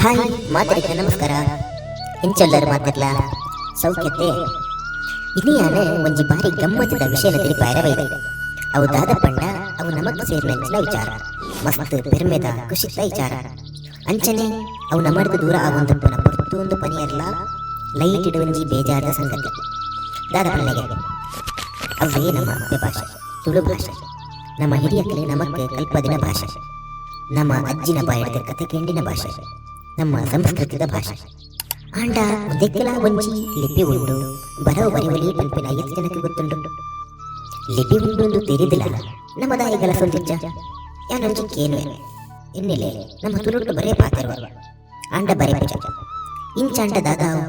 hi ಮಾತರಿಕ ನಮಸ್ಕಾರ ಇಂಚಲ್ಲರ ಮಾತರ್ಲ ಸೌಖ್ಯತೆ ಇನಿಯಾನ ಒಂಜಿ ಬಾರಿ ಗಮ್ಮತ್ತಿದ ವಿಷಯನ ತಿಳಿಪಾಯರವೈದೆ ಅವು ದಾದ ಪಂಡ ಅವು ನಮಕ್ ಸೇರ್ನಂಚಿನ ವಿಚಾರ ಮಸ್ತ್ ಪೆರ್ಮೆದ ಖುಷಿತ ವಿಚಾರ ಅಂಚನೆ ಅವು ನಮಡ್ದು ದೂರ ಆಗುವಂತಪ್ಪನ ಪ್ರತಿಯೊಂದು ಪನಿಯರ್ಲ ಲೈಟ್ ಇಡುವಂಜಿ ಬೇಜಾರದ ಸಂಗತಿ ದಾದ ಪಣ್ಣಗೆ ಅವೇ ನಮ್ಮ ಅಪ್ಪೆ ಭಾಷೆ ತುಳು ಭಾಷೆ ನಮ್ಮ ಹಿರಿಯಕ್ಕಲೆ ನಮಕ್ ಕಲ್ಪದಿನ ಭಾಷೆ ನಮ್ಮ ಅಜ್ಜಿನ ಬಾಯದ ಕತೆ ಕೆಂಡಿನ ಭಾಷೆ ನಮ್ಮ ಸಂಸ್ಕೃತದ ಭಾಷೆ ಆಂಡ ಉದೆಕ್ಕಲ ಒಂಜಿ ಲಿಪಿ ಉಂಡು ಬರವು ಬರಿವಲಿ ಪಂಪಿನ 5 ಜನಕ್ಕೆ ಗೊತ್ತುಂಡು ಲಿಪಿ ಉಂಡು ತೆರಿದಿಲ್ಲ ನಮ್ಮ ದಾಯಿಗಳ ಸೊಂದಿಜ್ಜ ಯಾನೊಂಜಿ ಕೇನು ಎನ್ನೆಲೆ ನಮ್ಮ ತುಳುಟ್ಟು ಬರೇ ಪಾತಿರುವ ಆಂಡ ಬರೇ ಪೂಜ ಇಂಚಾಂಡ ದಾದಾವು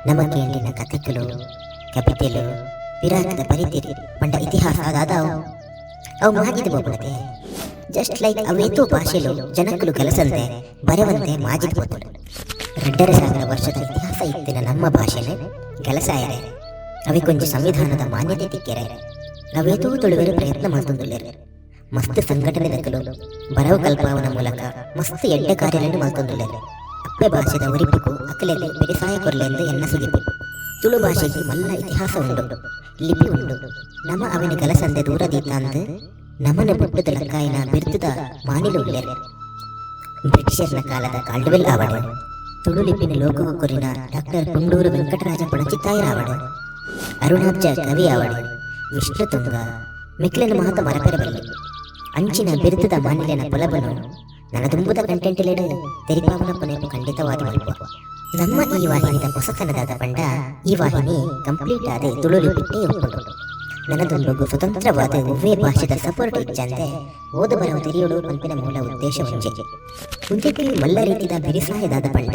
ನಮ್ಮ ಕೇಂಡಿನ ಕಥೆಗಳು ಕವಿತೆಲು ವಿರಾಟದ ಪರಿತಿರಿ ಪಂಡ ಇತಿಹಾಸ ದಾದಾವು ಅವು ಮಾಗಿದ ಬೋಗುಣತೆ ಜಸ್ಟ್ ಲೈಕ್ ಅವೇತೋ ಭಾಷೆಲು ಜನಕ್ಕಲು ಕೆಲಸಂತೆ ಬರವಂತೆ ಮಾಜಿದ್ ಬೋತುಂಡು 2,000 ವರ್ಷದ ಇತಿಹಾಸ ಇತ್ತಿನ ನಮ್ಮ ಭಾಷೆಲೆ ಕೆಲಸಾಯರೆ ಅವಿಕೊಂಜಿ ಸಂವಿಧಾನದ ಮಾನ್ಯತೆ ತಿಕ್ಕೆರೆ ಅವೇತೋ ತುಳುವೆರು ಪ್ರಯತ್ನ ಮಾಡ್ತೊಂದುಲ್ಲೆರು ಮಸ್ತ್ ಸಂಘಟನೆ ದಕ್ಕಲು ಬರವು ಕಲ್ಪಾವನ ಮೂಲಕ ಮಸ್ತ್ ಎಡ್ಡ ಕಾರ್ಯಗಳನ್ನು ಮಾಡ್ತೊಂದುಲ್ಲೆರು ಅಪ್ಪೆ ಭಾಷೆದ ಒರಿಪಿಗೂ ಅಕಲೆಗೆ ಬೆರಿಸಾಯ ಕೊರ್ಲೆಂದು ಎನ್ನ ಸುಗಿಪು ತುಳು ಭಾಷೆಗೆ ಮಲ್ಲ ಇತಿಹಾಸ ಉಂಡು ಲಿಪಿ ಉಂಡು ನಮ್ಮ ಅವಿನ ಕೆಲಸಂದೆ ದೂರದೀತಾಂದು ನಮನ ಬುಟ್ಟದ ಲಕ್ಕಾಯಿನ ಬಿರ್ತದ ಮಾನಿಲು ಉಳ್ಳೆರು ಬ್ರಿಟಿಷರ್ನ ಕಾಲದ ಕಾಲ್ಡ್ವೆಲ್ ಆವಡು ತುಳು ಲಿಪಿನ ಲೋಕವು ಕೊರಿನ ಡಾಕ್ಟರ್ ಪುಂಡೂರು ವೆಂಕಟರಾಜ ಪುಣಚಿತ್ತಾಯರ ಆವಡು ಅರುಣಾಬ್ಜ ಕವಿ ಆವಡು ವಿಷ್ಣು ತುಂಗ ಮಿಕ್ಲೆನ ಮಹತ ಮರಪೆರಬಲ್ಲಿ ಅಂಚಿನ ಬಿರ್ತದ ಮಾನಿಲಿನ ಪೊಲಬನು ನನ್ನ ತುಂಬುದ ಕಂಟೆಂಟಿಲೆಡು ತೆರಿಪಾವನ ಪುನೆಪು ಖಂಡಿತವಾದ ಮಲ್ಪ ನಮ್ಮ ಈ ವಾಹಿನಿದ ಹೊಸತನದಾದ ಪಂಡ ಈ ವಾಹಿನಿ ಕಂಪ್ಲೀಟ್ ಆದ ತುಳು ಲಿಪಿಟ್ಟೇ ಒಪ್ಪುಂಡು ನನದೊಂದು ಸ್ವತಂತ್ರವಾದ ಒವ್ವೇ ಭಾಷೆದ ಸಪೋರ್ಟ್ ಇಚ್ಚಂದೆ ಓದು ಬರವು ತೆರೆಯೋಡು ಪಂಪಿನ ಮೂಲ ಉದ್ದೇಶ ಮುಂಚೆಗೆ ಮಲ್ಲ ರೀತಿಯ ಬಿರಿಸಾಯದಾದ ಪಂಡ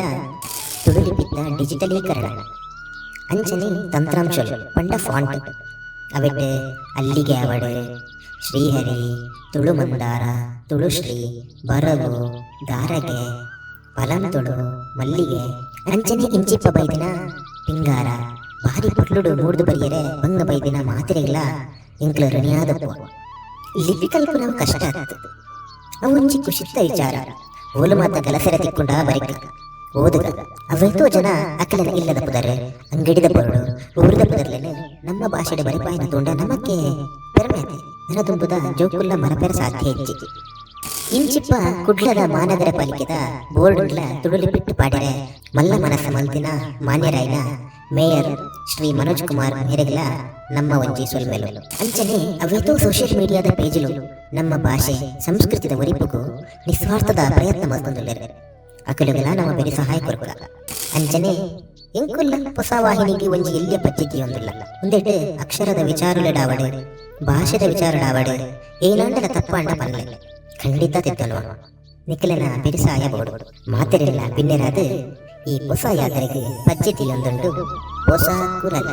ತುಳು ಲಿಪಿದ ಡಿಜಿಟಲೀಕರಣ ಅಂಚನೆ ತಂತ್ರಾಂಶಲು ಪಂಡ ಫಾಂಟ್ ಅವೆಟ್ಟು ಅಲ್ಲಿಗೆ ಅವಡು ಶ್ರೀಹರಿ ತುಳು ಮಂದಾರ ತುಳುಶ್ರೀ ಬರವು ದಾರಗೆ ಪಲಂ ತುಳು ಮಲ್ಲಿಗೆ ಅಂಚನೆ ಇಂಚಿಪ್ಪ ಬೈದಿನ ಪಿಂಗಾರ ಭಾರಿ ಪೊಟ್ಲುಡು ಮೂಡ್ದು ಬರಿಯರೆ ಬಂಗ ಬೈದಿನ ಮಾತಿರೆಗಳ ಇಂಕ್ಲು ಋಣಿಯಾದಪ್ಪು ಲಿಪಿ ಕಲ್ಪನವು ಕಷ್ಟ ಆಯ್ತು ಅವೊಂಜಿ ಖುಷಿತ್ತ ವಿಚಾರ ಓಲು ಮಾತ ಗಲಸೆರ ತಿಕ್ಕೊಂಡ ಬರಿಕ ಓದುಗ ಅವೆಂತೋ ಜನ ಅಕಲನ ಇಲ್ಲದ ಪುದರೆ ಅಂಗಡಿದ ಬರಡು ಊರಿದ ಪುದರ್ಲೇನೆ ನಮ್ಮ ಭಾಷೆಯ ಬರಿಪಾಯಿನ ತುಂಡ ನಮಕ್ಕೆ ಪೆರ್ಮೆತೆ ನನದುಂಬುದ ಜೋಕುಲ್ಲ ಮರಪೆರ ಸಾಧ್ಯ ಹೆಚ್ಚಿ ಇಂಚಿಪ್ಪ ಕುಡ್ಲದ ಮಹಾನಗರ ಪಾಲಿಕೆದ ಬೋರ್ಡ್ಲ ತುಳುಲಿಪಿಟ್ಟು ಪಾಡಿರೆ ಮಲ್ಲ ಮನಸ್ಸ ಮಲ್ತಿನ ಮಾನ್ಯರಾಯಿನ ಮೇಯರ್ ಶ್ರೀ ಮನೋಜ್ ಕುಮಾರ್ ಮೇರೆಗಳ ನಮ್ಮ ಒಂಜಿ ಸೊಲ್ಮೆಲು ಅಂಚನೆ ಅವೇತೋ ಸೋಷಿಯಲ್ ಮೀಡಿಯಾದ ಪೇಜಲು ನಮ್ಮ ಭಾಷೆ ಸಂಸ್ಕೃತಿದ ಒರಿಪುಗೂ ನಿಸ್ವಾರ್ಥದ ಪ್ರಯತ್ನ ಮಾಡ್ಕೊಂಡುಲ್ಲೆರು ಅಕಲುಗಳ ನಮ್ಮ ಬೆರಿ ಸಹಾಯ ಕೊರಕ ಅಂಚನೆ ಎಂಕುಲ್ಲ ಹೊಸ ವಾಹಿನಿಗೆ ಒಂಜಿ ಎಲ್ಲಿಯ ಪದ್ಧತಿ ಒಂದಿಲ್ಲ ಒಂದೆಟ್ಟು ಅಕ್ಷರದ ವಿಚಾರಲೆಡಾವಡು ಭಾಷೆದ ವಿಚಾರಡಾವಡು ಏನಾಂಡಲ ತಪ್ಪಾಂಡ ಪನ್ಲೆ ಖಂಡಿತ ತಿದ್ದನು ನಿಖಿಲನ ಬಿರುಸಾಯ ಬೋಡು ಮಾತೆರೆಲ್ಲ ಭಿನ್ನರಾದ ಈ ಹೊಸ ಯಾತ್ರೆಗೆ ಪದ್ಧತಿಯೊಂದುಂಟು ಹೊಸ ಕುರಲ